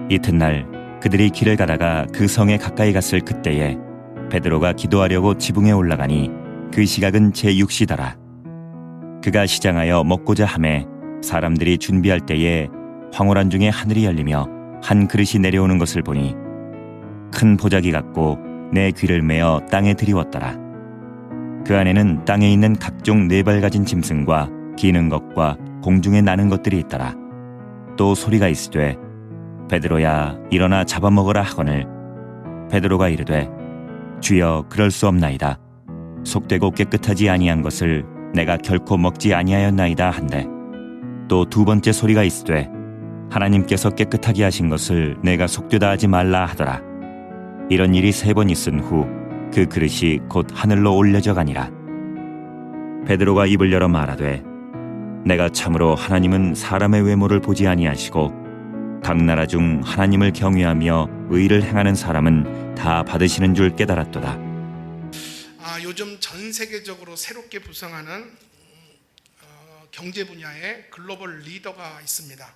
이튿날 그들이 길을 가다가 그 성에 가까이 갔을 그때에 베드로가 기도하려고 지붕에 올라가니 그 시각은 제6시더라. 그가 시장하여 먹고자 하매 사람들이 준비할 때에 황홀한 중에 하늘이 열리며 한 그릇이 내려오는 것을 보니 큰 보자기 같고 내 귀를 메어 땅에 들이웠더라. 그 안에는 땅에 있는 각종 네 발 가진 짐승과 기는 것과 공중에 나는 것들이 있더라. 또 소리가 있으되 베드로야 일어나 잡아먹으라 하거늘 베드로가 이르되 주여 그럴 수 없나이다. 속되고 깨끗하지 아니한 것을 내가 결코 먹지 아니하였나이다 한데 또 두 번째 소리가 있으되 하나님께서 깨끗하게 하신 것을 내가 속되다 하지 말라 하더라. 이런 일이 3번 있은 후 그 그릇이 곧 하늘로 올려져 가니라. 베드로가 입을 열어 말하되 내가 참으로 하나님은 사람의 외모를 보지 아니하시고 각 나라 중 하나님을 경외하며 의를 행하는 사람은 다 받으시는 줄 깨달았도다. 요즘 전 세계적으로 새롭게 부상하는 경제 분야의 글로벌 리더가 있습니다.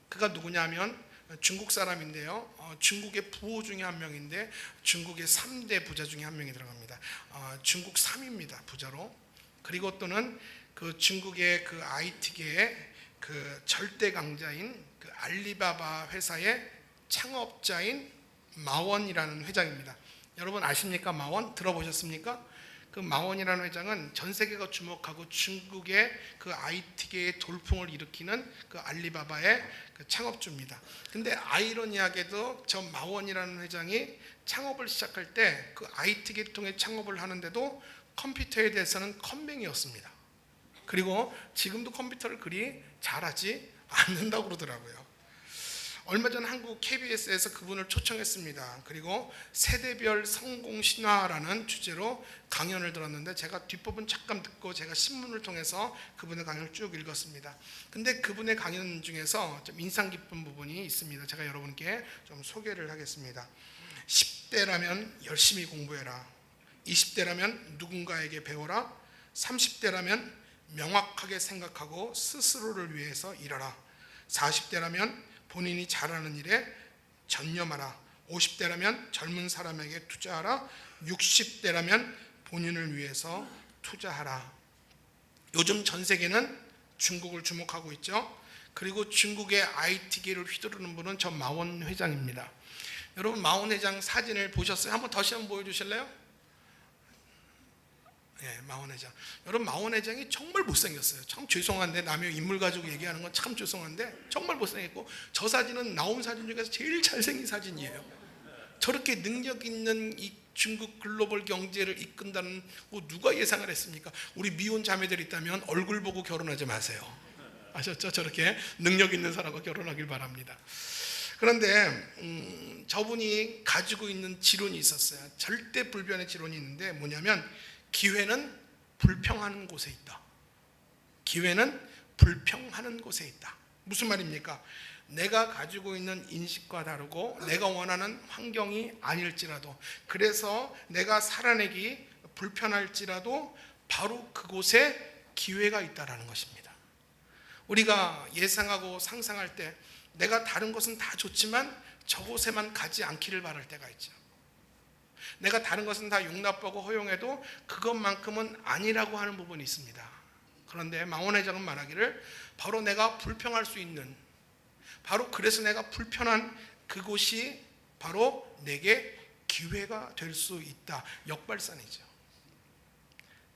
그가 누구냐면 중국 사람인데요. 중국의 부호 중에 한 명인데 중국의 3대 부자 중에 한 명이 들어갑니다. 중국 3위입니다. 부자로. 그리고 또는 그 중국의 그 IT계의 그 절대 강자인 그 알리바바 회사의 창업자인 마원이라는 회장입니다. 여러분 아십니까? 마원 들어보셨습니까? 그 마원이라는 회장은 전 세계가 주목하고 중국의 그 IT계의 돌풍을 일으키는 그 알리바바의 그 창업주입니다. 근데 아이러니하게도 저 마원이라는 회장이 창업을 시작할 때 그 IT 계통의 창업을 하는데도 컴퓨터에 대해서는 컴맹이었습니다. 그리고 지금도 컴퓨터를 그리 잘하지 않는다고 그러더라고요. 얼마 전 한국 KBS에서 그분을 초청했습니다. 그리고 세대별 성공 신화라는 주제로 강연을 들었는데 제가 뒷부분 잠깐 듣고 제가 신문을 통해서 그분의 강연을 쭉 읽었습니다. 근데 그분의 강연 중에서 좀 인상 깊은 부분이 있습니다. 제가 여러분께 좀 소개를 하겠습니다. 10대라면 열심히 공부해라. 20대라면 누군가에게 배워라. 30대라면 명확하게 생각하고 스스로를 위해서 일하라. 40대라면 본인이 잘하는 일에 전념하라. 50대라면 젊은 사람에게 투자하라. 60대라면 본인을 위해서 투자하라. 요즘 전 세계는 중국을 주목하고 있죠. 그리고 중국의 IT계를 휘두르는 분은 저 마원 회장입니다. 여러분 마원 회장 사진을 보셨어요? 한번 다시 한번 보여주실래요? 예, 마원 회장. 여러분 마원 회장이 정말 못생겼어요. 참 죄송한데 남의 인물 가지고 얘기하는 건 참 죄송한데 정말 못생겼고 저 사진은 나온 사진 중에서 제일 잘생긴 사진이에요. 저렇게 능력 있는 이 중국 글로벌 경제를 이끈다는 거 누가 예상을 했습니까? 우리 미혼 자매들 있다면 얼굴 보고 결혼하지 마세요. 아셨죠? 저렇게 능력 있는 사람과 결혼하길 바랍니다. 그런데 저분이 가지고 있는 지론이 있었어요. 절대 불변의 지론이 있는데 뭐냐면 기회는 불평하는 곳에 있다. 기회는 불평하는 곳에 있다. 무슨 말입니까? 내가 가지고 있는 인식과 다르고 내가 원하는 환경이 아닐지라도 그래서 내가 살아내기 불편할지라도 바로 그곳에 기회가 있다는 것입니다. 우리가 예상하고 상상할 때 내가 다른 것은 다 좋지만 저곳에만 가지 않기를 바랄 때가 있죠. 내가 다른 것은 다 용납하고 허용해도 그것만큼은 아니라고 하는 부분이 있습니다. 그런데 마원 회장은 말하기를 바로 내가 불평할 수 있는 바로 그래서 내가 불편한 그곳이 바로 내게 기회가 될 수 있다. 역발상이죠.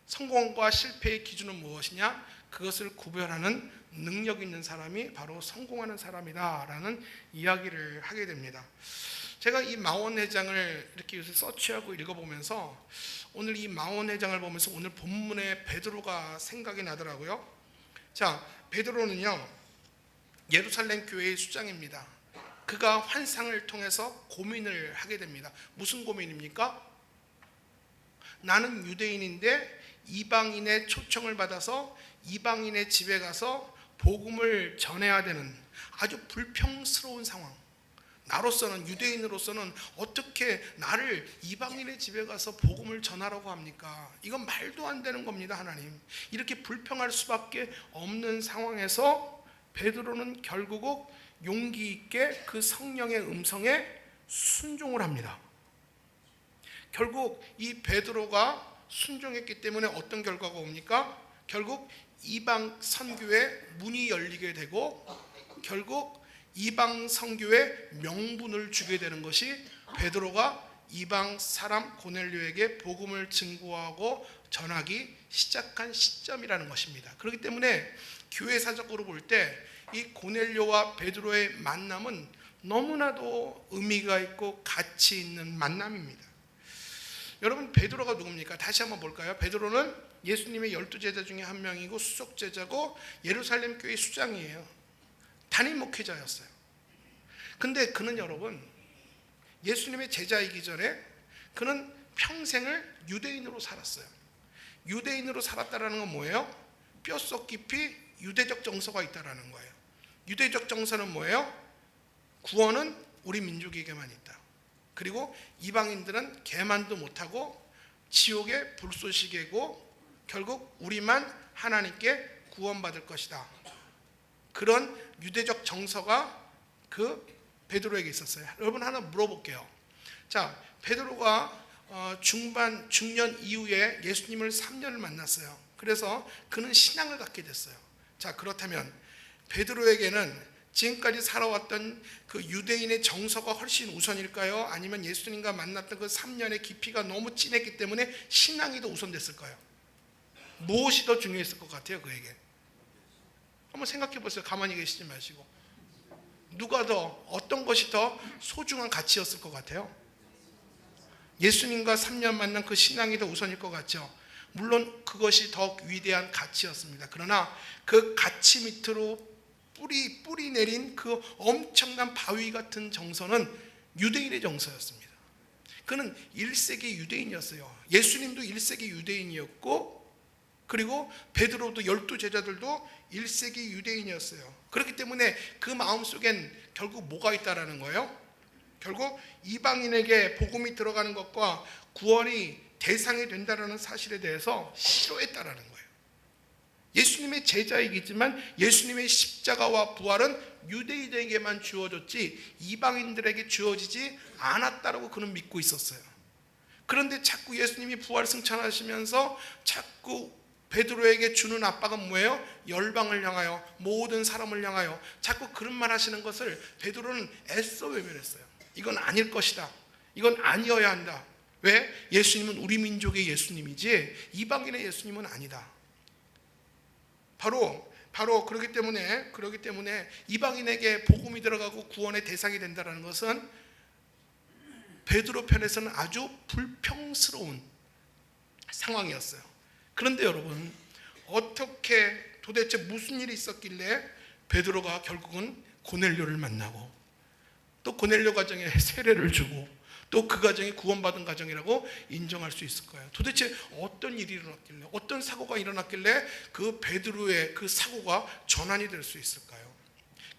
성공과 실패의 기준은 무엇이냐? 그것을 구별하는 능력 있는 사람이 바로 성공하는 사람이다라는 이야기를 하게 됩니다. 제가 이 마원 회장을 이렇게 요새 서치하고 읽어보면서 오늘 이 마원 회장을 보면서 오늘 본문의 베드로가 생각이 나더라고요. 자, 베드로는요 예루살렘 교회의 수장입니다. 그가 환상을 통해서 고민을 하게 됩니다. 무슨 고민입니까? 나는 유대인인데 이방인의 초청을 받아서 이방인의 집에 가서 복음을 전해야 되는 아주 불평스러운 상황. 나로서는 유대인으로서는 어떻게 나를 이방인의 집에 가서 복음을 전하라고 합니까? 이건 말도 안 되는 겁니다. 하나님. 이렇게 불평할 수밖에 없는 상황에서 베드로는 결국 용기 있게 그 성령의 음성에 순종을 합니다. 결국 이 베드로가 순종했기 때문에 어떤 결과가 옵니까? 결국 이방 선교의 문이 열리게 되고 결국 이방 선교의 명분을 주게 되는 것이 베드로가 이방 사람 고넬료에게 복음을 증거하고 전하기 시작한 시점이라는 것입니다. 그렇기 때문에 교회사적으로 볼 때 이 고넬료와 베드로의 만남은 너무나도 의미가 있고 가치 있는 만남입니다. 여러분, 베드로가 누굽니까? 다시 한번 볼까요? 베드로는 예수님의 12제자 중에 한 명이고 수석제자고 예루살렘 교회 수장이에요. 단임 목회자였어요. 근데 그는 여러분, 예수님의 제자이기 전에 그는 평생을 유대인으로 살았어요. 유대인으로 살았다는 건 뭐예요? 뼛속 깊이 유대적 정서가 있다는 거예요. 유대적 정서는 뭐예요? 구원은 우리 민족에게만 있다. 그리고 이방인들은 개만도 못하고 지옥의 불쏘시개고 결국 우리만 하나님께 구원받을 것이다. 그런 유대적 정서가 그 베드로에게 있었어요. 여러분, 하나 물어볼게요. 자, 베드로가 중년 이후에 예수님을 3년을 만났어요. 그래서 그는 신앙을 갖게 됐어요. 자, 그렇다면 베드로에게는 지금까지 살아왔던 그 유대인의 정서가 훨씬 우선일까요? 아니면 예수님과 만났던 그 3년의 깊이가 너무 진했기 때문에 신앙이 더 우선됐을까요? 무엇이 더 중요했을 것 같아요, 그에게? 한번 생각해 보세요. 가만히 계시지 마시고. 누가 더, 어떤 것이 더 소중한 가치였을 것 같아요? 예수님과 3년 만난 그 신앙이 더 우선일 것 같죠? 물론 그것이 더 위대한 가치였습니다. 그러나 그 가치 밑으로 뿌리 내린 그 엄청난 바위 같은 정서는 유대인의 정서였습니다. 그는 1세기 유대인이었어요. 예수님도 1세기 유대인이었고 그리고 베드로도 12제자들도 1세기 유대인이었어요. 그렇기 때문에 그 마음속엔 결국 뭐가 있다라는 거예요? 결국 이방인에게 복음이 들어가는 것과 구원이 대상이 된다는 사실에 대해서 싫어했다라는 거예요. 예수님의 제자이기지만 예수님의 십자가와 부활은 유대인에게만 주어졌지 이방인들에게 주어지지 않았다라고 그는 믿고 있었어요. 그런데 자꾸 예수님이 부활 승천하시면서 자꾸 베드로에게 주는 압박은 뭐예요? 열방을 향하여, 모든 사람을 향하여 자꾸 그런 말 하시는 것을 베드로는 애써 외면했어요. 이건 아닐 것이다. 이건 아니어야 한다. 왜? 예수님은 우리 민족의 예수님이지 이방인의 예수님은 아니다. 바로 그렇기 때문에 이방인에게 복음이 들어가고 구원의 대상이 된다는 것은 베드로 편에서는 아주 불평스러운 상황이었어요. 그런데 여러분, 어떻게 도대체 무슨 일이 있었길래 베드로가 결국은 고넬료를 만나고 또 고넬료 가정에 세례를 주고 또 그 가정이 구원받은 가정이라고 인정할 수 있을까요? 도대체 어떤 일이 일어났길래, 어떤 사고가 일어났길래 그 베드로의 그 사고가 전환이 될 수 있을까요?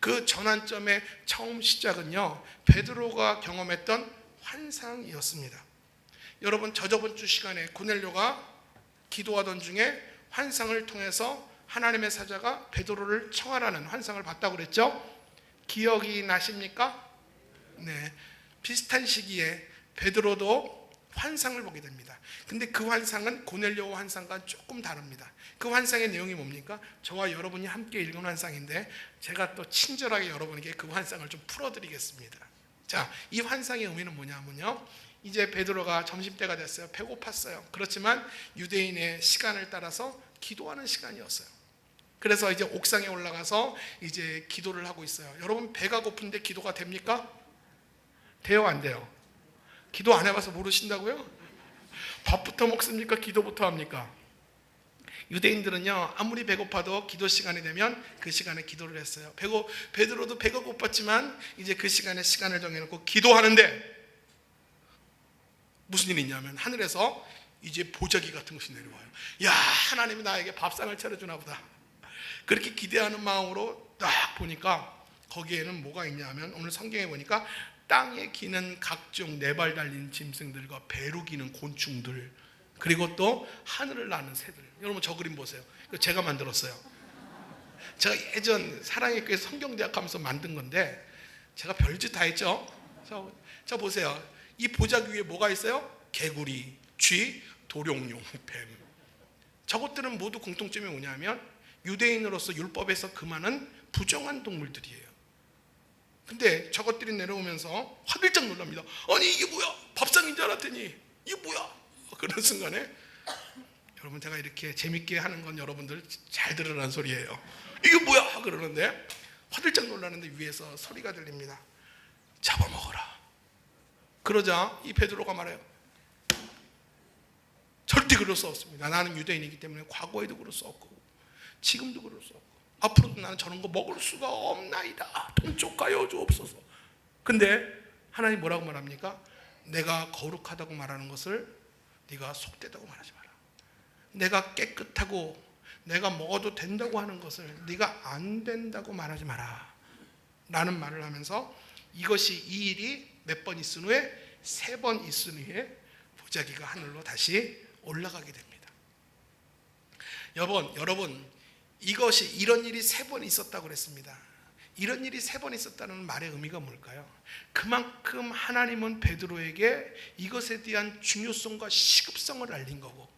그 전환점의 처음 시작은요, 베드로가 경험했던 환상이었습니다. 여러분, 저번 주 시간에 고넬료가 기도하던 중에 환상을 통해서 하나님의 사자가 베드로를 청하라는 환상을 봤다고 그랬죠? 기억이 나십니까? 네. 비슷한 시기에 베드로도 환상을 보게 됩니다. 근데 그 환상은 고넬료 환상과 조금 다릅니다. 그 환상의 내용이 뭡니까? 저와 여러분이 함께 읽은 환상인데 제가 또 친절하게 여러분에게 그 환상을 좀 풀어드리겠습니다. 자, 이 환상의 의미는 뭐냐면요, 이제 베드로가 점심때가 됐어요. 배고팠어요. 그렇지만 유대인의 시간을 따라서 기도하는 시간이었어요. 그래서 이제 옥상에 올라가서 이제 기도를 하고 있어요. 여러분, 배가 고픈데 기도가 됩니까? 돼요, 안 돼요? 기도 안 해봐서 모르신다고요? 밥부터 먹습니까? 기도부터 합니까? 유대인들은요, 아무리 배고파도 기도 시간이 되면 그 시간에 기도를 했어요. 베드로도 배가 고팠지만 이제 그 시간에 시간을 정해놓고 기도하는데 무슨 일이 있냐면 하늘에서 이제 보자기 같은 것이 내려와요. 야, 하나님이 나에게 밥상을 차려주나 보다. 그렇게 기대하는 마음으로 딱 보니까 거기에는 뭐가 있냐면, 오늘 성경에 보니까 땅에 기는 각종 네 발 달린 짐승들과 배로 기는 곤충들, 그리고 또 하늘을 나는 새들. 여러분, 저 그림 보세요. 이거 제가 만들었어요. 제가 예전 사랑의 교회 성경대학 하면서 만든 건데 제가 별짓 다 했죠. 자 보세요. 이 보자기 위에 뭐가 있어요? 개구리, 쥐, 도룡뇽, 뱀. 저것들은 모두 공통점이 뭐냐면 유대인으로서 율법에서 금하는 부정한 동물들이에요. 근데 저것들이 내려오면서 화들짝 놀랍니다. 아니 이게 뭐야? 밥상인 줄 알았더니 이게 뭐야? 그런 순간에 여러분 제가 이렇게 재밌게 하는 건 여러분들 잘 들으라는 소리예요. 이게 뭐야? 그러는데 화들짝 놀라는데 위에서 소리가 들립니다. 잡아먹어라. 그러자 이 베드로가 말해요. 절대 그럴 수 없습니다. 나는 유대인이기 때문에 과거에도 그럴 수 없고 지금도 그럴 수 없고 앞으로도 나는 저런 거 먹을 수가 없나이다. 돈 쪽가요 주옵소서. 근데 하나님 뭐라고 말합니까? 내가 거룩하다고 말하는 것을 네가 속되다고 말하지 마라. 내가 깨끗하고 내가 먹어도 된다고 하는 것을 네가 안 된다고 말하지 마라 라는 말을 하면서 이것이 이 일이 몇 번 있은 후에 3번 있은 후에 보자기가 하늘로 다시 올라가게 됩니다. 여러분 이것이 이런 일이 3번 있었다고 그랬습니다. 이런 일이 3번 있었다는 말의 의미가 뭘까요? 그만큼 하나님은 베드로에게 이것에 대한 중요성과 시급성을 알린 거고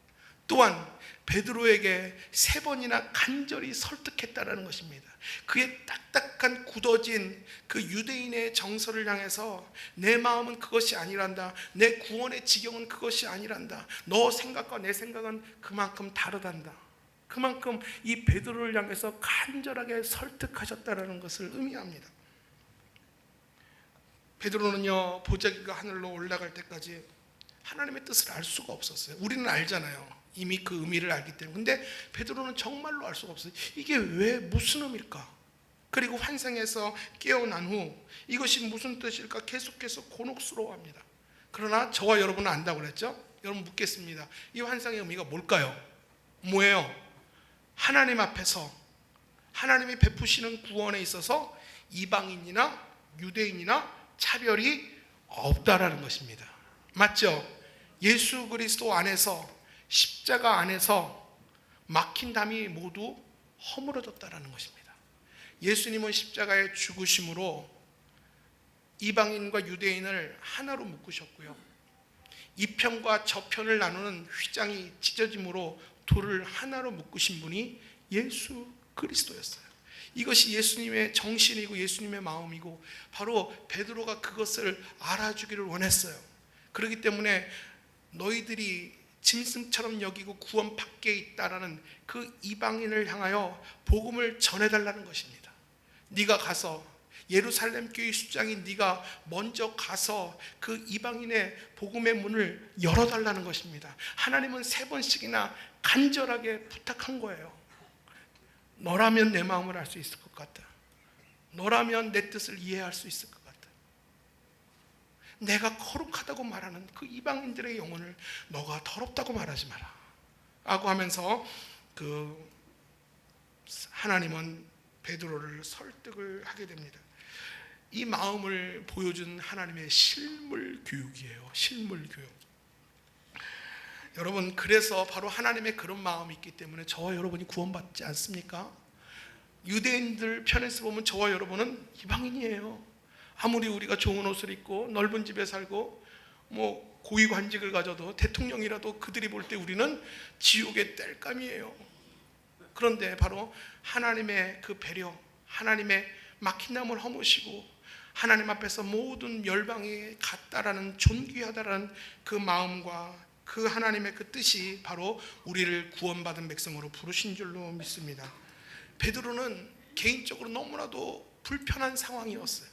또한 베드로에게 3번이나 간절히 설득했다라는 것입니다. 그의 딱딱한 굳어진 그 유대인의 정서를 향해서 내 마음은 그것이 아니란다. 내 구원의 지경은 그것이 아니란다. 너 생각과 내 생각은 그만큼 다르단다. 그만큼 이 베드로를 향해서 간절하게 설득하셨다라는 것을 의미합니다. 베드로는요 보자기가 하늘로 올라갈 때까지 하나님의 뜻을 알 수가 없었어요. 우리는 알잖아요. 이미 그 의미를 알기 때문에. 근데 베드로는 정말로 알 수가 없어요. 이게 왜 무슨 의미일까? 그리고 환상에서 깨어난 후 이것이 무슨 뜻일까 계속해서 곤혹스러워합니다. 그러나 저와 여러분은 안다고 그랬죠? 여러분 묻겠습니다. 이 환상의 의미가 뭘까요? 뭐예요? 하나님 앞에서 하나님이 베푸시는 구원에 있어서 이방인이나 유대인이나 차별이 없다라는 것입니다. 맞죠? 예수 그리스도 안에서 십자가 안에서 막힌 담이 모두 허물어졌다라는 것입니다. 예수님은 십자가의 죽으심으로 이방인과 유대인을 하나로 묶으셨고요. 이 편과 저 편을 나누는 휘장이 찢어짐으로 둘을 하나로 묶으신 분이 예수 그리스도였어요. 이것이 예수님의 정신이고 예수님의 마음이고 바로 베드로가 그것을 알아주기를 원했어요. 그렇기 때문에 너희들이 짐승처럼 여기고 구원 밖에 있다라는 그 이방인을 향하여 복음을 전해달라는 것입니다. 네가 가서 예루살렘 교회 수장인 네가 먼저 가서 그 이방인의 복음의 문을 열어달라는 것입니다. 하나님은 3번씩이나 간절하게 부탁한 거예요. 너라면 내 마음을 알 수 있을 것 같다. 너라면 내 뜻을 이해할 수 있을 것 같다. 내가 거룩하다고 말하는 그 이방인들의 영혼을 너가 더럽다고 말하지 마라 라고 하면서 그 하나님은 베드로를 설득을 하게 됩니다. 이 마음을 보여준 하나님의 실물 교육이에요. 실물 교육. 여러분 그래서 바로 하나님의 그런 마음이 있기 때문에 저와 여러분이 구원받지 않습니까? 유대인들 편에서 보면 저와 여러분은 이방인이에요. 아무리 우리가 좋은 옷을 입고 넓은 집에 살고 뭐 고위관직을 가져도 대통령이라도 그들이 볼 때 우리는 지옥의 땔감이에요. 그런데 바로 하나님의 그 배려, 하나님의 막힌 담을 허무시고 하나님 앞에서 모든 멸망이 같다라는 존귀하다라는 그 마음과 그 하나님의 그 뜻이 바로 우리를 구원받은 백성으로 부르신 줄로 믿습니다. 베드로는 개인적으로 너무나도 불편한 상황이었어요.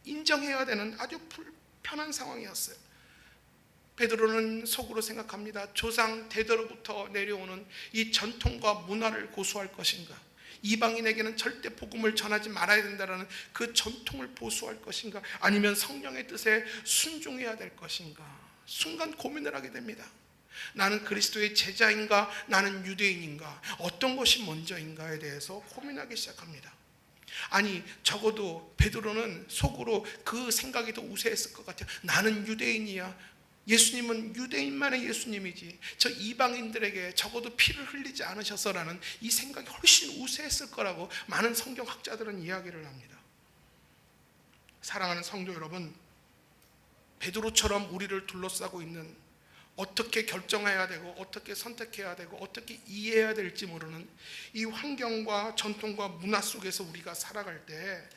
인정해야 되는 아주 불편한 상황이었어요. 베드로는 속으로 생각합니다. 조상 대대로부터 내려오는 이 전통과 문화를 고수할 것인가? 이방인에게는 절대 복음을 전하지 말아야 된다는 그 전통을 보수할 것인가? 아니면 성령의 뜻에 순종해야 될 것인가? 순간 고민을 하게 됩니다. 나는 그리스도의 제자인가? 나는 유대인인가? 어떤 것이 먼저인가에 대해서 고민하기 시작합니다. 아니 적어도 베드로는 속으로 그 생각이 더 우세했을 것 같아요. 나는 유대인이야. 예수님은 유대인만의 예수님이지 저 이방인들에게 적어도 피를 흘리지 않으셔서라는 이 생각이 훨씬 우세했을 거라고 많은 성경학자들은 이야기를 합니다. 사랑하는 성도 여러분, 베드로처럼 우리를 둘러싸고 있는 어떻게 결정해야 되고 어떻게 선택해야 되고 어떻게 이해해야 될지 모르는 이 환경과 전통과 문화 속에서 우리가 살아갈 때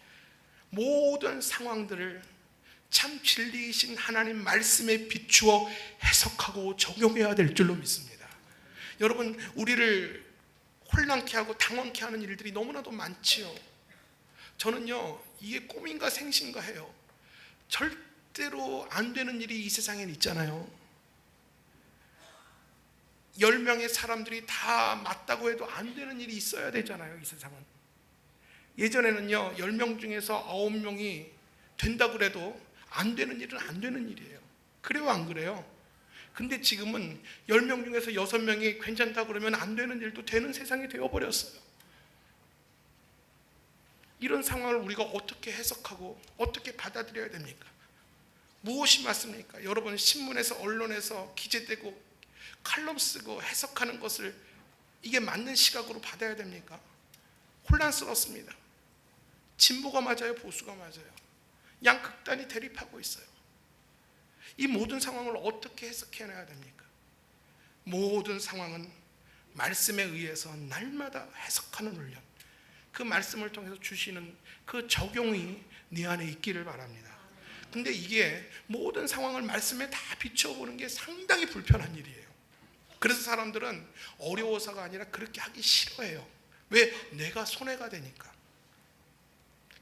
모든 상황들을 참 진리이신 하나님 말씀에 비추어 해석하고 적용해야 될 줄로 믿습니다. 여러분, 우리를 혼란케 하고 당황케 하는 일들이 너무나도 많지요. 저는요, 이게 꿈인가 생신가 해요. 절대로 안 되는 일이 이 세상엔 있잖아요. 10명의 사람들이 다 맞다고 해도 안 되는 일이 있어야 되잖아요, 이 세상은. 예전에는요, 10명 중에서 9명이 된다고 그래도 안 되는 일은 안 되는 일이에요. 그래요, 안 그래요? 근데 지금은 10명 중에서 6명이 괜찮다고 그러면 안 되는 일도 되는 세상이 되어버렸어요. 이런 상황을 우리가 어떻게 해석하고 어떻게 받아들여야 됩니까? 무엇이 맞습니까? 여러분, 신문에서 언론에서 기재되고 칼럼 쓰고 해석하는 것을 이게 맞는 시각으로 받아야 됩니까? 혼란스럽습니다. 진보가 맞아요, 보수가 맞아요? 양극단이 대립하고 있어요. 이 모든 상황을 어떻게 해석해내야 됩니까? 모든 상황은 말씀에 의해서 날마다 해석하는 훈련, 그 말씀을 통해서 주시는 그 적용이 네 안에 있기를 바랍니다. 근데 이게 모든 상황을 말씀에 다 비춰보는 게 상당히 불편한 일이에요. 그래서 사람들은 어려워서가 아니라 그렇게 하기 싫어해요. 왜? 내가 손해가 되니까.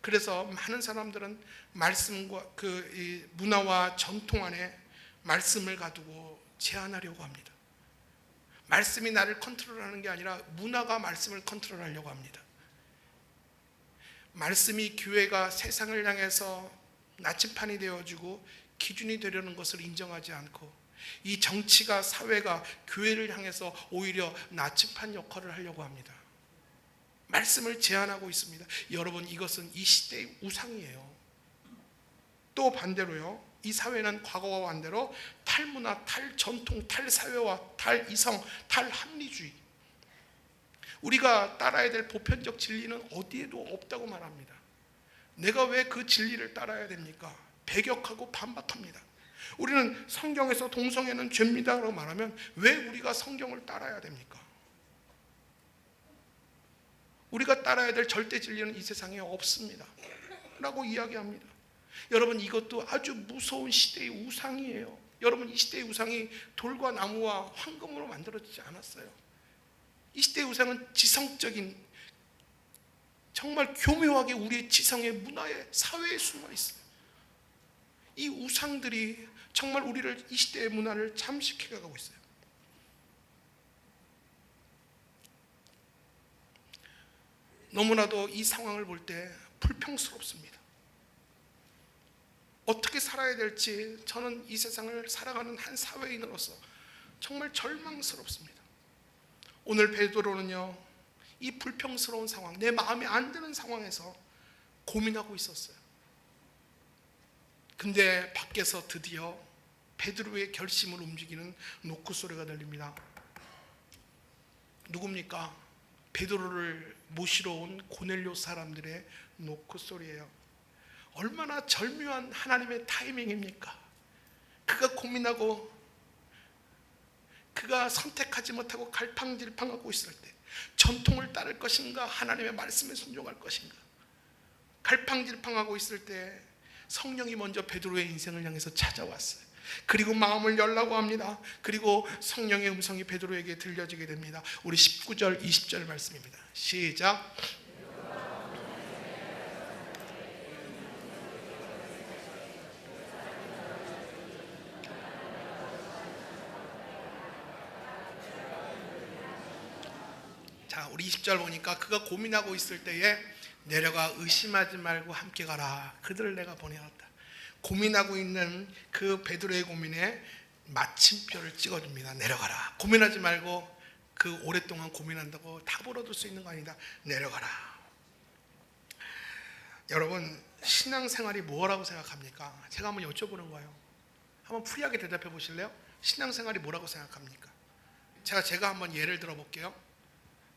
그래서 많은 사람들은 말씀과 이 문화와 전통 안에 말씀을 가두고 제한하려고 합니다. 말씀이 나를 컨트롤하는 게 아니라 문화가 말씀을 컨트롤하려고 합니다. 말씀이 교회가 세상을 향해서 나침판이 되어주고 기준이 되려는 것을 인정하지 않고 이 정치가 사회가 교회를 향해서 오히려 나침판 역할을 하려고 합니다. 말씀을 제한하고 있습니다. 여러분, 이것은 이 시대의 우상이에요. 또 반대로요, 이 사회는 과거와 반대로 탈문화, 탈전통, 탈사회와 탈이성, 탈합리주의, 우리가 따라야 될 보편적 진리는 어디에도 없다고 말합니다. 내가 왜 그 진리를 따라야 됩니까? 배격하고 반박합니다. 우리는 성경에서 동성애는 죄입니다 라고 말하면 왜 우리가 성경을 따라야 됩니까? 우리가 따라야 될 절대 진리는 이 세상에 없습니다 라고 이야기합니다. 여러분, 이것도 아주 무서운 시대의 우상이에요. 여러분, 이 시대의 우상이 돌과 나무와 황금으로 만들어지지 않았어요. 이 시대의 우상은 지성적인, 정말 교묘하게 우리의 지성의 문화에, 사회에 숨어 있어요. 이 우상들이 정말 우리를, 이 시대의 문화를 잠식해가고 있어요. 너무나도 이 상황을 볼 때 불평스럽습니다. 어떻게 살아야 될지 저는 이 세상을 살아가는 한 사회인으로서 정말 절망스럽습니다. 오늘 베드로는요, 이 불평스러운 상황, 내 마음에 안 드는 상황에서 고민하고 있었어요. 근데 밖에서 드디어 베드로의 결심을 움직이는 노크 소리가 들립니다. 누굽니까? 베드로를 모시러 온 고넬료 사람들의 노크 소리예요. 얼마나 절묘한 하나님의 타이밍입니까? 그가 고민하고 그가 선택하지 못하고 갈팡질팡하고 있을 때 전통을 따를 것인가, 하나님의 말씀에 순종할 것인가, 갈팡질팡하고 있을 때 성령이 먼저 베드로의 인생을 향해서 찾아왔어요. 그리고 마음을 열라고 합니다. 그리고 성령의 음성이 베드로에게 들려지게 됩니다. 우리 19절 20절 말씀입니다. 시작. 자, 우리 20절 보니까 그가 고민하고 있을 때에 내려가 의심하지 말고 함께 가라. 그들을 내가 보내었다. 고민하고 있는 그 베드로의 고민에 마침표를 찍어줍니다. 내려가라. 고민하지 말고, 그 오랫동안 고민한다고 답을 얻을 수 있는 거 아니다. 내려가라. 여러분, 신앙생활이 뭐라고 생각합니까? 제가 한번 여쭤보는 거예요. 한번 프리하게 대답해 보실래요? 신앙생활이 뭐라고 생각합니까? 제가 한번 예를 들어 볼게요.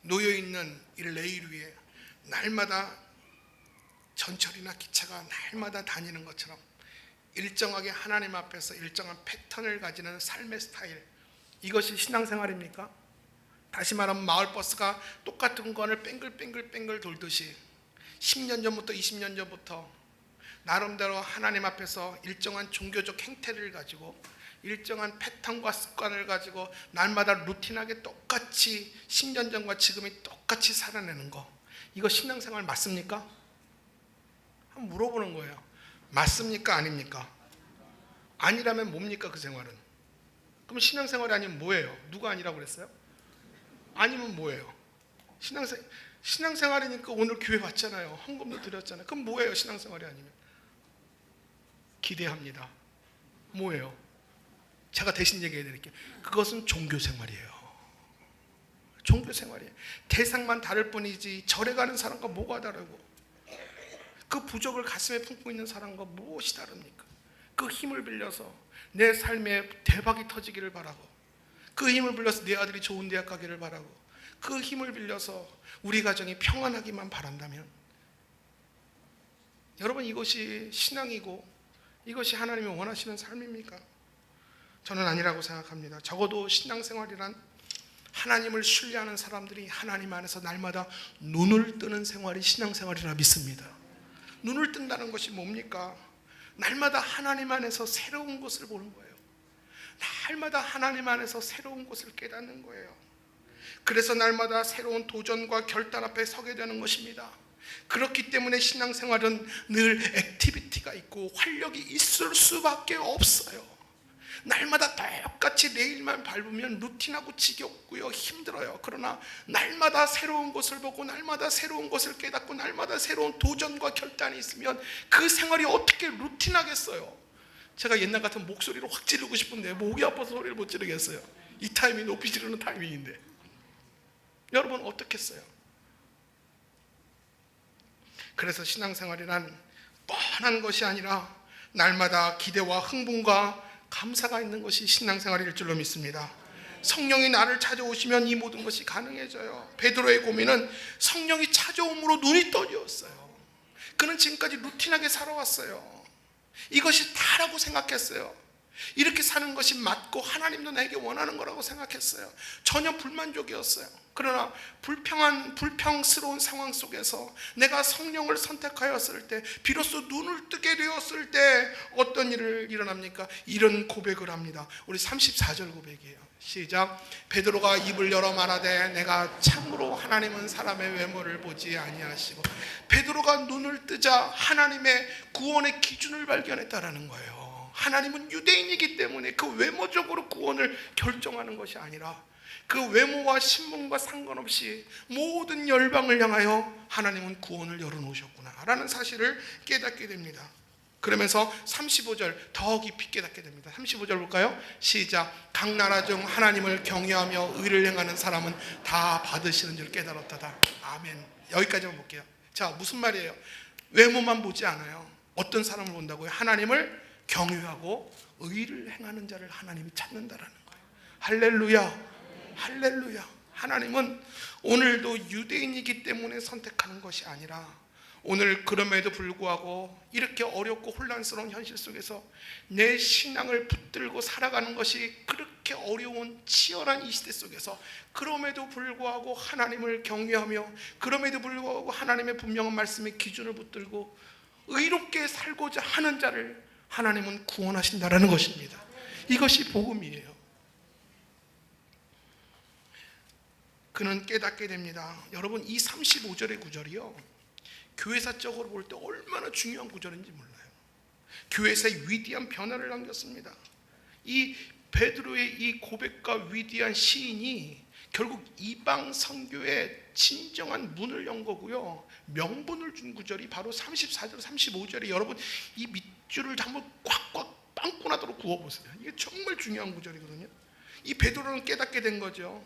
놓여 있는 이 레일 위에 날마다 전철이나 기차가 날마다 다니는 것처럼 일정하게 하나님 앞에서 일정한 패턴을 가지는 삶의 스타일, 이것이 신앙생활입니까? 다시 말하면 마을버스가 똑같은 건을 뺑글뺑글 돌듯이 10년 전부터 20년 전부터 나름대로 하나님 앞에서 일정한 종교적 행태를 가지고 일정한 패턴과 습관을 가지고 날마다 루틴하게 똑같이 10년 전과 지금이 똑같이 살아내는 거, 이거 신앙생활 맞습니까? 한번 물어보는 거예요. 맞습니까? 아닙니까? 아니라면 뭡니까 그 생활은? 그럼 신앙생활이 아니면 뭐예요? 누가 아니라고 그랬어요? 아니면 뭐예요? 신앙생활이니까 오늘 교회 왔잖아요. 헌금도 드렸잖아요. 그럼 뭐예요 신앙생활이 아니면? 기대합니다. 뭐예요? 제가 대신 얘기해 드릴게요. 그것은 종교생활이에요. 종교생활이에요. 대상만 다를 뿐이지 절에 가는 사람과 뭐가 다르고 그 부족을 가슴에 품고 있는 사람과 무엇이 다릅니까? 그 힘을 빌려서 내 삶에 대박이 터지기를 바라고, 그 힘을 빌려서 내 아들이 좋은 대학 가기를 바라고, 그 힘을 빌려서 우리 가정이 평안하기만 바란다면, 여러분 이것이 신앙이고 이것이 하나님이 원하시는 삶입니까? 저는 아니라고 생각합니다. 적어도 신앙생활이란 하나님을 신뢰하는 사람들이 하나님 안에서 날마다 눈을 뜨는 생활이 신앙생활이라 믿습니다. 눈을 뜬다는 것이 뭡니까? 날마다 하나님 안에서 새로운 것을 보는 거예요. 날마다 하나님 안에서 새로운 것을 깨닫는 거예요. 그래서 날마다 새로운 도전과 결단 앞에 서게 되는 것입니다. 그렇기 때문에 신앙생활은 늘 액티비티가 있고 활력이 있을 수밖에 없어요. 날마다 똑같이 내일만 밟으면 루틴하고 지겹고요, 힘들어요. 그러나 날마다 새로운 것을 보고 날마다 새로운 것을 깨닫고 날마다 새로운 도전과 결단이 있으면 그 생활이 어떻게 루틴하겠어요? 제가 옛날 같은 목소리로 확 지르고 싶은데 목이 아파서 소리를 못 지르겠어요. 이 타이밍이 높이 지르는 타이밍인데 여러분 어떻겠어요? 그래서 신앙생활이란 뻔한 것이 아니라 날마다 기대와 흥분과 감사가 있는 것이 신앙생활일 줄로 믿습니다. 성령이 나를 찾아오시면 이 모든 것이 가능해져요. 베드로의 고민은 성령이 찾아옴으로 눈이 떠졌어요. 그는 지금까지 루틴하게 살아왔어요. 이것이 다라고 생각했어요. 이렇게 사는 것이 맞고 하나님도 나에게 원하는 거라고 생각했어요. 전혀 불만족이었어요. 그러나 불평스러운 상황 속에서 내가 성령을 선택하였을 때, 비로소 눈을 뜨게 되었을 때 어떤 일을 일어납니까? 이런 고백을 합니다. 우리 34절 고백이에요. 시작. 베드로가 입을 열어 말하되 내가 참으로 하나님은 사람의 외모를 보지 아니하시고. 베드로가 눈을 뜨자 하나님의 구원의 기준을 발견했다라는 거예요. 하나님은 유대인이기 때문에 그 외모적으로 구원을 결정하는 것이 아니라 그 외모와 신분과 상관없이 모든 열방을 향하여 하나님은 구원을 열어놓으셨구나 라는 사실을 깨닫게 됩니다. 그러면서 35절 더 깊이 깨닫게 됩니다. 35절 볼까요? 시작. 각 나라 중 하나님을 경외하며 의를 행하는 사람은 다 받으시는 줄 깨달았다다. 아멘. 여기까지만 볼게요. 자, 무슨 말이에요? 외모만 보지 않아요. 어떤 사람을 본다고요? 하나님을 경외하고 의를 행하는 자를 하나님이 찾는다라는 거예요. 할렐루야. 할렐루야. 하나님은 오늘도 유대인이기 때문에 선택하는 것이 아니라 오늘 그럼에도 불구하고 이렇게 어렵고 혼란스러운 현실 속에서 내 신앙을 붙들고 살아가는 것이 그렇게 어려운 치열한 이 시대 속에서 그럼에도 불구하고 하나님을 경외하며 그럼에도 불구하고 하나님의 분명한 말씀의 기준을 붙들고 의롭게 살고자 하는 자를 하나님은 구원하신다라는 것입니다. 이것이 복음이에요. 그는 깨닫게 됩니다. 여러분 이 35절의 구절이요, 교회사적으로 볼 때 얼마나 중요한 구절인지 몰라요. 교회사의 위대한 변화를 남겼습니다. 이 베드로의 이 고백과 위대한 시인이 결국 이방 선교의 진정한 문을 연 거고요, 명분을 준 구절이 바로 34절 35절이 여러분 이 밑줄을 한번 꽉꽉 빵꾸나도록 구워보세요. 이게 정말 중요한 구절이거든요. 이 베드로는 깨닫게 된 거죠.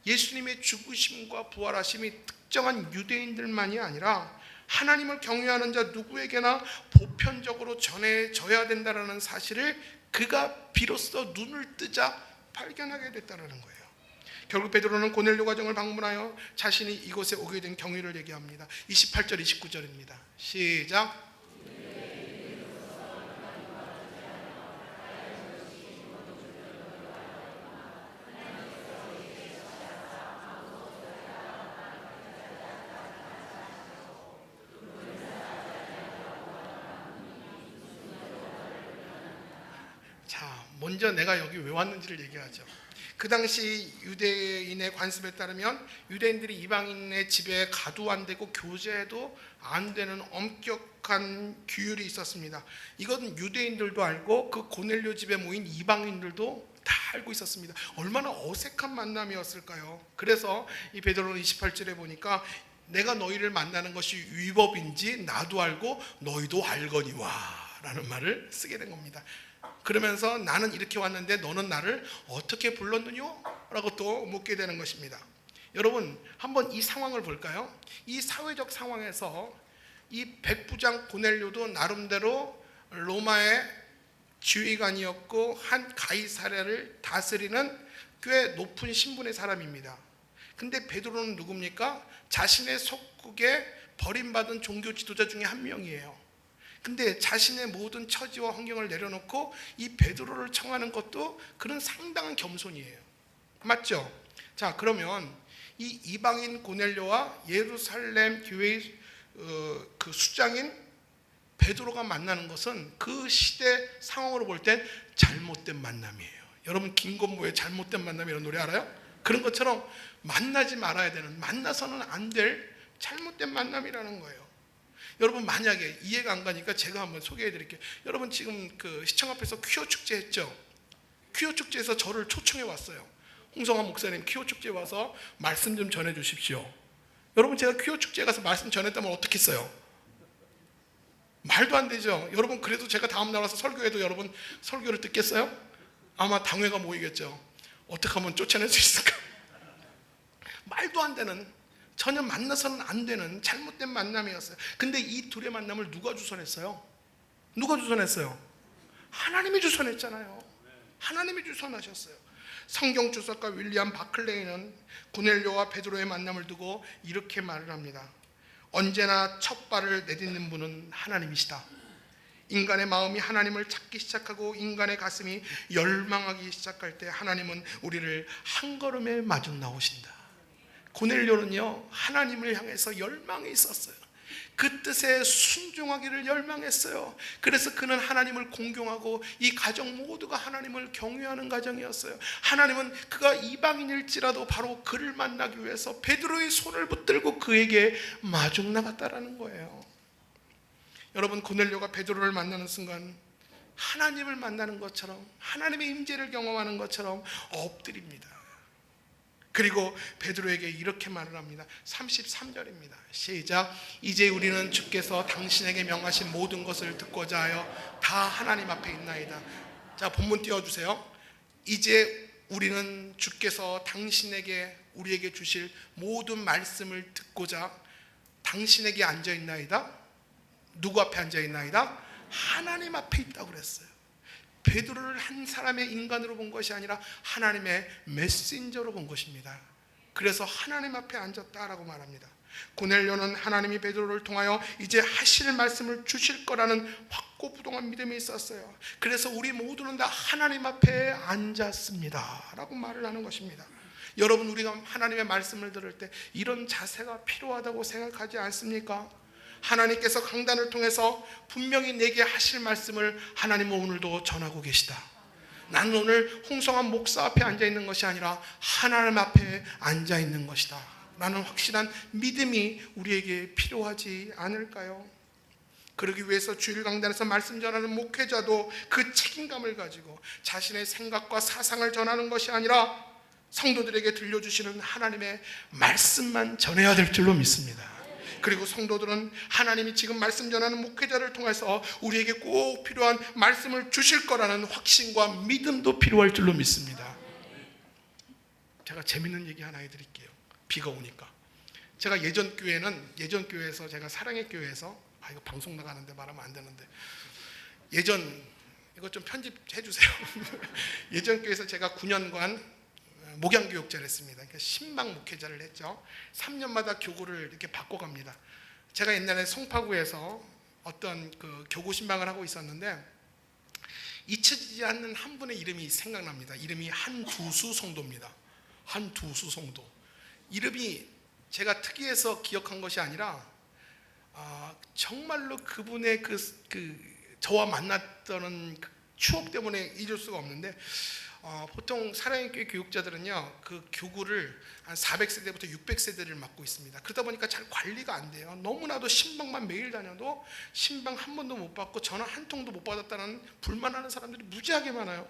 예수님의 죽으심과 부활하심이 특정한 유대인들만이 아니라 하나님을 경외하는 자 누구에게나 보편적으로 전해져야 된다는 사실을 그가 비로소 눈을 뜨자 발견하게 됐다는 거예요. 결국 베드로는 고넬료 가정을 방문하여 자신이 이곳에 오게 된 경위를 얘기합니다. 28절 29절입니다. 시작. 자, 먼저 내가 여기 왜 왔는지를 얘기하죠. 그 당시 유대인의 관습에 따르면 유대인들이 이방인의 집에 가도 안 되고 교제도 안 되는 엄격한 규율이 있었습니다. 이건 유대인들도 알고 그 고넬료 집에 모인 이방인들도 다 알고 있었습니다. 얼마나 어색한 만남이었을까요? 그래서 이 베드로는 28절에 보니까 내가 너희를 만나는 것이 위법인지 나도 알고 너희도 알거니와 라는 말을 쓰게 된 겁니다. 그러면서 나는 이렇게 왔는데 너는 나를 어떻게 불렀느냐? 라고 또 묻게 되는 것입니다. 여러분 한번 이 상황을 볼까요? 이 사회적 상황에서 이 백부장 고넬료도 나름대로 로마의 지휘관이었고 한 가이사랴를 다스리는 꽤 높은 신분의 사람입니다. 근데 베드로는 누굽니까? 자신의 속국에 버림받은 종교 지도자 중에 한 명이에요. 근데 자신의 모든 처지와 환경을 내려놓고 이 베드로를 청하는 것도 그런 상당한 겸손이에요. 맞죠? 자, 그러면 이 이방인 고넬료와 예루살렘 교회의 그 수장인 베드로가 만나는 것은 그 시대 상황으로 볼 땐 잘못된 만남이에요. 여러분 김건모의 잘못된 만남이라는 노래 알아요? 그런 것처럼 만나지 말아야 되는, 만나서는 안 될 잘못된 만남이라는 거예요. 여러분 만약에 이해가 안 가니까 제가 한번 소개해 드릴게요. 여러분 지금 그 시청 앞에서 퀴어 축제 했죠? 퀴어 축제에서 저를 초청해 왔어요. 홍성환 목사님 퀴어 축제에 와서 말씀 좀 전해 주십시오. 여러분 제가 퀴어 축제에 가서 말씀 전했다면 어떻게 했어요? 말도 안 되죠. 여러분 그래도 제가 다음 날 와서 설교해도 여러분 설교를 듣겠어요? 아마 당회가 모이겠죠. 어떻게 하면 쫓아낼 수 있을까? 말도 안 되는, 전혀 만나서는 안 되는 잘못된 만남이었어요. 근데 이 둘의 만남을 누가 주선했어요? 누가 주선했어요? 하나님이 주선했잖아요. 하나님이 주선하셨어요. 성경 주석가 윌리엄 바클레이는 고넬료와 베드로의 만남을 두고 이렇게 말을 합니다. 언제나 첫 발을 내딛는 분은 하나님이시다. 인간의 마음이 하나님을 찾기 시작하고 인간의 가슴이 열망하기 시작할 때 하나님은 우리를 한 걸음에 마중 나오신다. 고넬료는요 하나님을 향해서 열망이 있었어요. 그 뜻에 순종하기를 열망했어요. 그래서 그는 하나님을 공경하고 이 가정 모두가 하나님을 경외하는 가정이었어요. 하나님은 그가 이방인일지라도 바로 그를 만나기 위해서 베드로의 손을 붙들고 그에게 마중 나갔다라는 거예요. 여러분 고넬료가 베드로를 만나는 순간 하나님을 만나는 것처럼, 하나님의 임재를 경험하는 것처럼 엎드립니다. 그리고 베드로에게 이렇게 말을 합니다. 33절입니다. 시작. 이제 우리는 주께서 당신에게 명하신 모든 것을 듣고자 하여 다 하나님 앞에 있나이다. 자, 본문 띄워주세요. 이제 우리는 주께서 당신에게 우리에게 주실 모든 말씀을 듣고자 당신에게 앉아 있나이다. 누구 앞에 앉아 있나이다? 하나님 앞에 있다고 그랬어요. 베드로를 한 사람의 인간으로 본 것이 아니라 하나님의 메신저로 본 것입니다. 그래서 하나님 앞에 앉았다라고 말합니다. 고넬료는 하나님이 베드로를 통하여 이제 하실 말씀을 주실 거라는 확고부동한 믿음이 있었어요. 그래서 우리 모두는 다 하나님 앞에 앉았습니다 라고 말을 하는 것입니다. 여러분 우리가 하나님의 말씀을 들을 때 이런 자세가 필요하다고 생각하지 않습니까? 하나님께서 강단을 통해서 분명히 내게 하실 말씀을 하나님은 오늘도 전하고 계시다. 나는 오늘 홍성환 목사 앞에 앉아 있는 것이 아니라 하나님 앞에 앉아 있는 것이다 라는 확실한 믿음이 우리에게 필요하지 않을까요? 그러기 위해서 주일 강단에서 말씀 전하는 목회자도 그 책임감을 가지고 자신의 생각과 사상을 전하는 것이 아니라 성도들에게 들려주시는 하나님의 말씀만 전해야 될 줄로 믿습니다. 그리고 성도들은 하나님이 지금 말씀 전하는 목회자를 통해서 우리에게 꼭 필요한 말씀을 주실 거라는 확신과 믿음도 필요할 줄로 믿습니다. 제가 재밌는 얘기 하나 해드릴게요. 비가 오니까 제가 예전 교회에서 제가 사랑의 교회에서 이거 방송 나가는데 말하면 안 되는데 예전 이거 좀 편집해 주세요. 예전 교회에서 제가 9년간 목양교육자를 했습니다. 그러니까 신방 목회자를 했죠. 3년마다 교구를 이렇게 바꿔갑니다. 제가 옛날에 송파구에서 어떤 그 교구 신방을 하고 있었는데 잊혀지지 않는 한 분의 이름이 생각납니다. 이름이 한두수 성도입니다. 한두수 성도. 이름이 제가 특이해서 기억한 것이 아니라 정말로 그분의 저와 만났던 그 추억 때문에 잊을 수가 없는데 보통 사랑의 교회 교육자들은요 그 교구를 한 400세대부터 600세대를 맡고 있습니다. 그러다 보니까 잘 관리가 안 돼요. 너무나도 신방만 매일 다녀도 신방 한 번도 못 받고 전화 한 통도 못 받았다는 불만하는 사람들이 무지하게 많아요.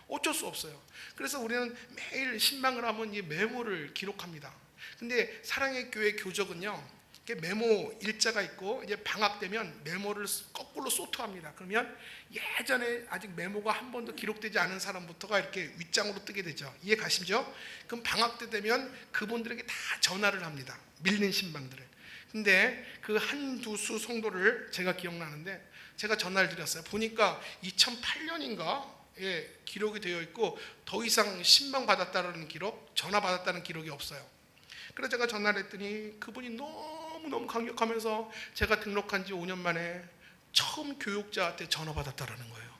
어쩔 수 없어요. 그래서 우리는 매일 신방을 하면 이 메모를 기록합니다. 근데 사랑의 교회 교적은요 메모 일자가 있고 이제 방학 되면 메모를 거꾸로 소트합니다. 그러면 예전에 아직 메모가 한 번도 기록되지 않은 사람부터가 이렇게 윗장으로 뜨게 되죠. 이해 가시죠? 그럼 방학 때 되면 그분들에게 다 전화를 합니다. 밀린 신방들을. 근데 그 한두수 성도를 제가 기억나는데 제가 전화를 드렸어요. 보니까 2008년인가 기록이 되어 있고 더 이상 신방 받았다는 기록, 전화 받았다는 기록이 없어요. 그래서 제가 전화를 했더니 그분이 너무 감격하면서 제가 등록한 지 5년 만에 처음 교육자한테 전화 받았다라는 거예요.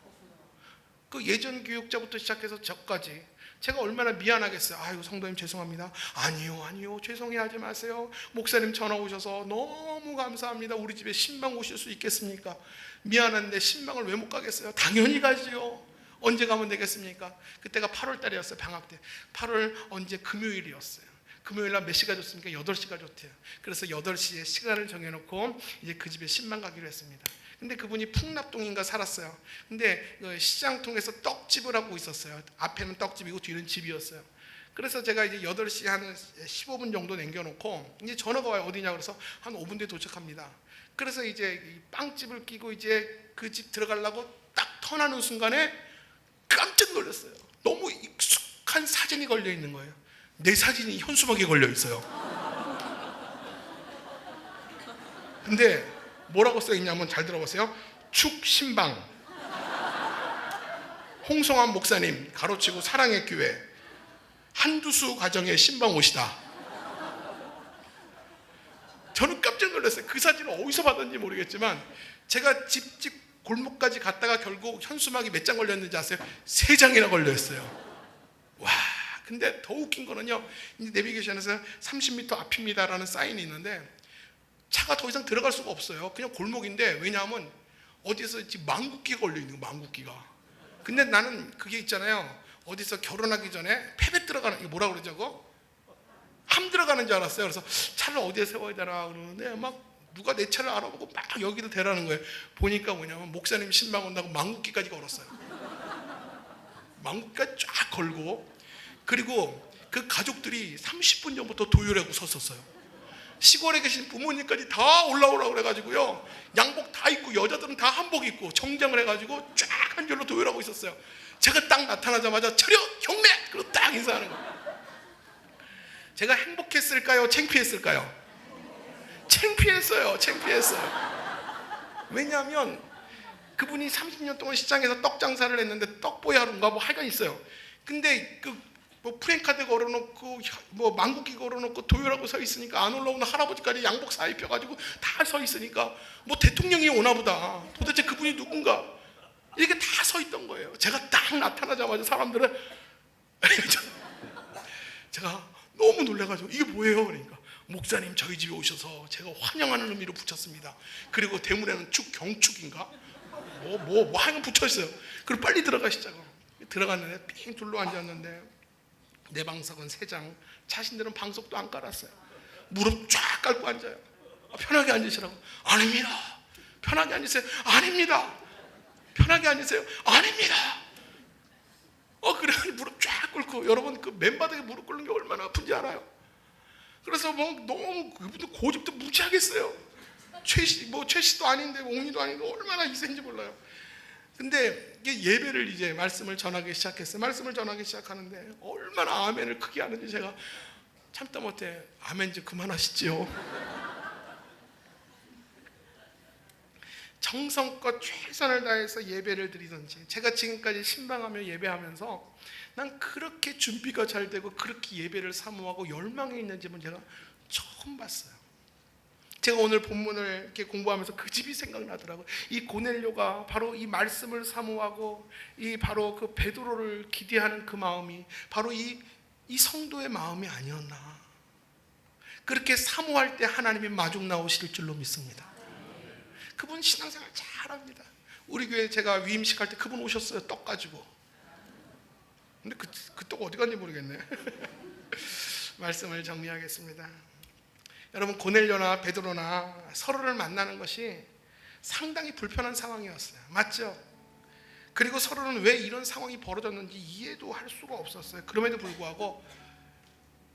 그 예전 교육자부터 시작해서 저까지 제가 얼마나 미안하겠어요. 아유 성도님 죄송합니다. 아니요 죄송해하지 마세요. 목사님 전화 오셔서 너무 감사합니다. 우리 집에 신방 오실 수 있겠습니까? 미안한데 신방을 왜 못 가겠어요? 당연히 가지요. 언제 가면 되겠습니까? 그때가 8월 달이었어요. 방학 때 8월 언제 금요일이었어요. 금요일날 몇 시가 좋습니까? 8시가 좋대요. 그래서 8시에 시간을 정해놓고 이제 그 집에 신방 가기로 했습니다. 근데 그분이 풍납동인가 살았어요. 근데 시장 통해서 떡집을 하고 있었어요. 앞에는 떡집이고 뒤는 집이었어요. 그래서 제가 이제 8시 한 15분 정도 남겨놓고 이제 전화가 와요. 어디냐 그래서 한 5분 뒤에 도착합니다. 그래서 이제 빵집을 끼고 이제 그 집 들어가려고 딱 턴하는 순간에 깜짝 놀랐어요. 너무 익숙한 사진이 걸려 있는 거예요. 내 사진이 현수막에 걸려 있어요. 근데 뭐라고 써 있냐면 잘 들어보세요. 축신방 홍성환 목사님 가로치고 사랑의 교회 한두수 가정의 신방 오시다. 저는 깜짝 놀랐어요. 그 사진을 어디서 받았는지 모르겠지만 제가 집 골목까지 갔다가 결국 현수막이 몇 장 걸렸는지 아세요? 3장이나 걸려있어요. 와, 근데 더 웃긴 거는요, 내비게이션에서 30m 앞입니다라는 사인이 있는데 차가 더 이상 들어갈 수가 없어요. 그냥 골목인데, 왜냐하면 어디서 지금 망국기가 걸려있는 거예요. 망국기가. 근데 나는 그게 있잖아요, 어디서 결혼하기 전에 패배 들어가는, 이거 뭐라 그러죠 그거? 함 들어가는 줄 알았어요. 그래서 차를 어디에 세워야 되나 그러는데 막 누가 내 차를 알아보고 막 여기를 대라는 거예요. 보니까 뭐냐면 목사님 신방 온다고 망국기까지 걸었어요. 망국기까지 쫙 걸고, 그리고 그 가족들이 30분 전부터 도열하고 섰었어요. 시골에 계신 부모님까지 다 올라오라고 그래가지고요, 양복 다 입고 여자들은 다 한복 입고 정장을 해가지고 쫙 한 줄로 도열하고 있었어요. 제가 딱 나타나자마자 차렷 경례! 그리고 딱 인사하는 거예요. 제가 행복했을까요? 창피했을까요? 창피했어요. 왜냐하면 그분이 30년 동안 시장에서 떡 장사를 했는데 떡보이 하루인가 뭐 하여간 있어요. 근데 뭐 프랭카드 걸어놓고 뭐 망국기 걸어놓고 도열하고 서 있으니까 안 올라오는 할아버지까지 양복 사 입혀가지고 다 서 있으니까 뭐 대통령이 오나 보다. 도대체 그분이 누군가? 이렇게 다 서 있던 거예요. 제가 딱 나타나자마자 사람들은 제가 너무 놀라가지고 이게 뭐예요? 그러니까 목사님 저희 집에 오셔서 제가 환영하는 의미로 붙였습니다. 그리고 대문에는 경축인가? 뭐 하여간 붙여있어요. 그리고 빨리 들어가시자고. 들어갔는데 삥 둘러 앉았는데 내 방석은 3장, 자신들은 방석도 안 깔았어요. 무릎 쫙 깔고 앉아요. 편하게 앉으시라고. 아닙니다. 편하게 앉으세요. 아닙니다. 편하게 앉으세요. 아닙니다. 그래 무릎 쫙 꿇고, 여러분 그 맨바닥에 무릎 꿇는 게 얼마나 아픈지 알아요? 그래서 뭐 너무 그분들 고집도 무지하겠어요. 최씨도 아닌데 옹리도 아닌데 얼마나 이센지 몰라요. 근데 이게 예배를 이제 말씀을 전하기 시작했어요. 말씀을 전하기 시작하는데 얼마나 아멘을 크게 하는지 제가 참다 못해 아멘 좀 그만하시지요. 정성껏 최선을 다해서 예배를 드리든지, 제가 지금까지 신방하며 예배하면서 난 그렇게 준비가 잘 되고 그렇게 예배를 사모하고 열망이 있는 집은 제가 처음 봤어요. 제가 오늘 본문을 이렇게 공부하면서 그 집이 생각나더라고요. 이 고넬료가 바로 이 말씀을 사모하고 이 바로 그 베드로를 기대하는 그 마음이 바로 이 성도의 마음이 아니었나. 그렇게 사모할 때 하나님이 마중 나오실 줄로 믿습니다. 그분 신앙생활 잘합니다. 우리 교회 제가 위임식 할 때 그분 오셨어요. 떡 가지고. 근데 그 떡 어디 갔는지 모르겠네. 말씀을 정리하겠습니다. 여러분, 고넬료나 베드로나 서로를 만나는 것이 상당히 불편한 상황이었어요. 맞죠? 그리고 서로는 왜 이런 상황이 벌어졌는지 이해도 할 수가 없었어요. 그럼에도 불구하고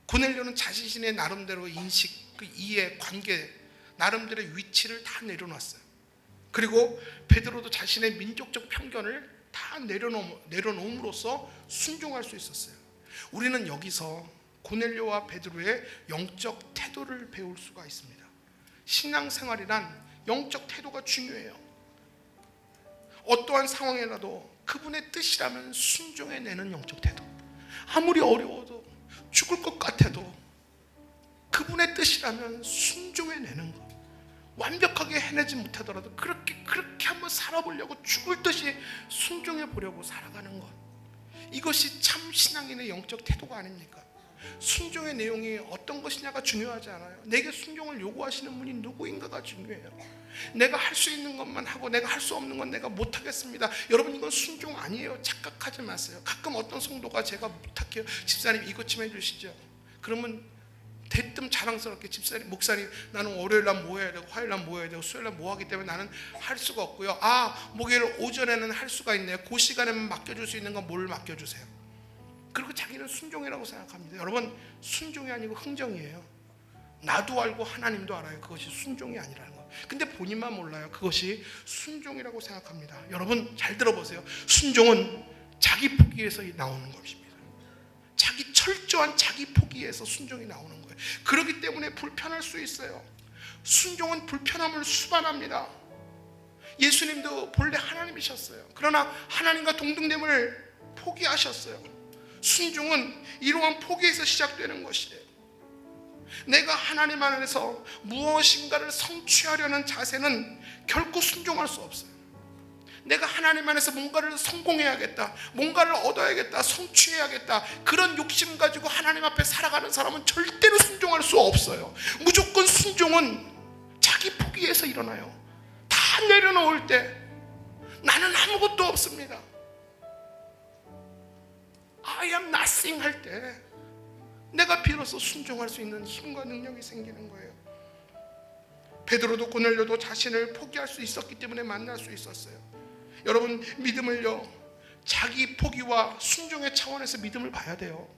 고넬료는 자신의 나름대로 인식, 그 이해, 관계, 나름대로의 위치를 다 내려놨어요. 그리고 베드로도 자신의 민족적 편견을 다 내려놓음으로써 순종할 수 있었어요. 우리는 여기서 고넬료와 베드로의 영적 태도를 배울 수가 있습니다. 신앙생활이란 영적 태도가 중요해요. 어떠한 상황이라도 그분의 뜻이라면 순종해내는 영적 태도. 아무리 어려워도 죽을 것 같아도 그분의 뜻이라면 순종해내는 것. 완벽하게 해내지 못하더라도 그렇게 한번 살아보려고 죽을 듯이 순종해 보려고 살아가는 것. 이것이 참 신앙인의 영적 태도가 아닙니까? 순종의 내용이 어떤 것이냐가 중요하지 않아요. 내게 순종을 요구하시는 분이 누구인가가 중요해요. 내가 할 수 있는 것만 하고 내가 할 수 없는 건 내가 못하겠습니다. 여러분, 이건 순종 아니에요. 착각하지 마세요. 가끔 어떤 성도가 제가 부탁해요. 집사님 이것 좀 해주시죠. 그러면 대뜸 자랑스럽게 집사님, 목사님 나는 월요일날 뭐 해야 되고 화요일날 뭐 해야 되고 수요일날 뭐 하기 때문에 나는 할 수가 없고요. 목요일 오전에는 할 수가 있네요. 그 시간에만 맡겨줄 수 있는 건 뭘 맡겨주세요. 그리고 자기는 순종이라고 생각합니다. 여러분, 순종이 아니고 흥정이에요. 나도 알고 하나님도 알아요. 그것이 순종이 아니라는 거. 근데 본인만 몰라요. 그것이 순종이라고 생각합니다. 여러분 잘 들어보세요. 순종은 자기 포기에서 나오는 것입니다. 자기 철저한 자기 포기에서 순종이 나오는 거예요. 그렇기 때문에 불편할 수 있어요. 순종은 불편함을 수반합니다. 예수님도 본래 하나님이셨어요. 그러나 하나님과 동등됨을 포기하셨어요. 순종은 이러한 포기에서 시작되는 것이에요. 내가 하나님 안에서 무엇인가를 성취하려는 자세는 결코 순종할 수 없어요. 내가 하나님 안에서 뭔가를 성공해야겠다, 뭔가를 얻어야겠다, 성취해야겠다, 그런 욕심 가지고 하나님 앞에 살아가는 사람은 절대로 순종할 수 없어요. 무조건 순종은 자기 포기에서 일어나요. 다 내려놓을 때 나는 아무것도 없습니다, I am nothing 할 때 내가 비로소 순종할 수 있는 힘과 능력이 생기는 거예요. 베드로도 고넬료도 자신을 포기할 수 있었기 때문에 만날 수 있었어요. 여러분, 믿음을요, 자기 포기와 순종의 차원에서 믿음을 봐야 돼요.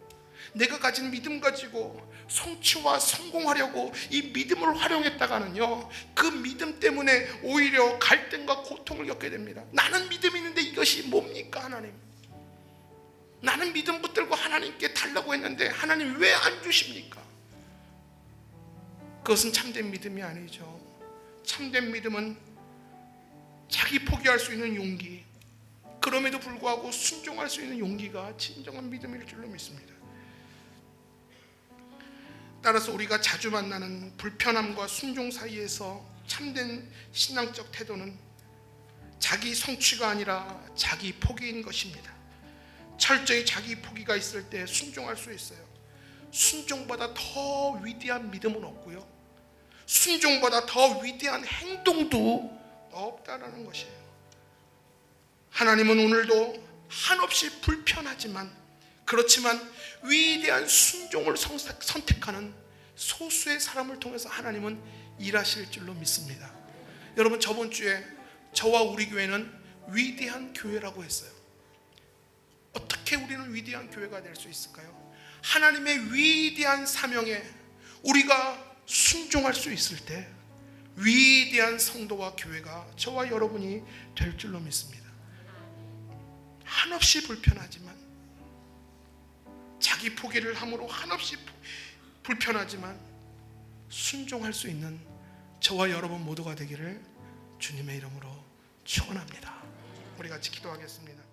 내가 가진 믿음 가지고 성취와 성공하려고 이 믿음을 활용했다가는요, 그 믿음 때문에 오히려 갈등과 고통을 겪게 됩니다. 나는 믿음이 있는데 이것이 뭡니까 하나님? 나는 믿음 붙들고 하나님께 달라고 했는데 하나님 왜 안 주십니까? 그것은 참된 믿음이 아니죠. 참된 믿음은 자기 포기할 수 있는 용기, 그럼에도 불구하고 순종할 수 있는 용기가 진정한 믿음일 줄로 믿습니다. 따라서 우리가 자주 만나는 불편함과 순종 사이에서 참된 신앙적 태도는 자기 성취가 아니라 자기 포기인 것입니다. 철저히 자기 포기가 있을 때 순종할 수 있어요. 순종보다 더 위대한 믿음은 없고요, 순종보다 더 위대한 행동도 없다라는 것이에요. 하나님은 오늘도 한없이 불편하지만 그렇지만 위대한 순종을 선택하는 소수의 사람을 통해서 하나님은 일하실 줄로 믿습니다. 여러분, 저번 주에 저와 우리 교회는 위대한 교회라고 했어요. 어떻게 우리는 위대한 교회가 될 수 있을까요? 하나님의 위대한 사명에 우리가 순종할 수 있을 때 위대한 성도와 교회가 저와 여러분이 될 줄로 믿습니다. 한없이 불편하지만, 자기 포기를 함으로 한없이 불편하지만 순종할 수 있는 저와 여러분 모두가 되기를 주님의 이름으로 축원합니다. 우리 같이 기도하겠습니다.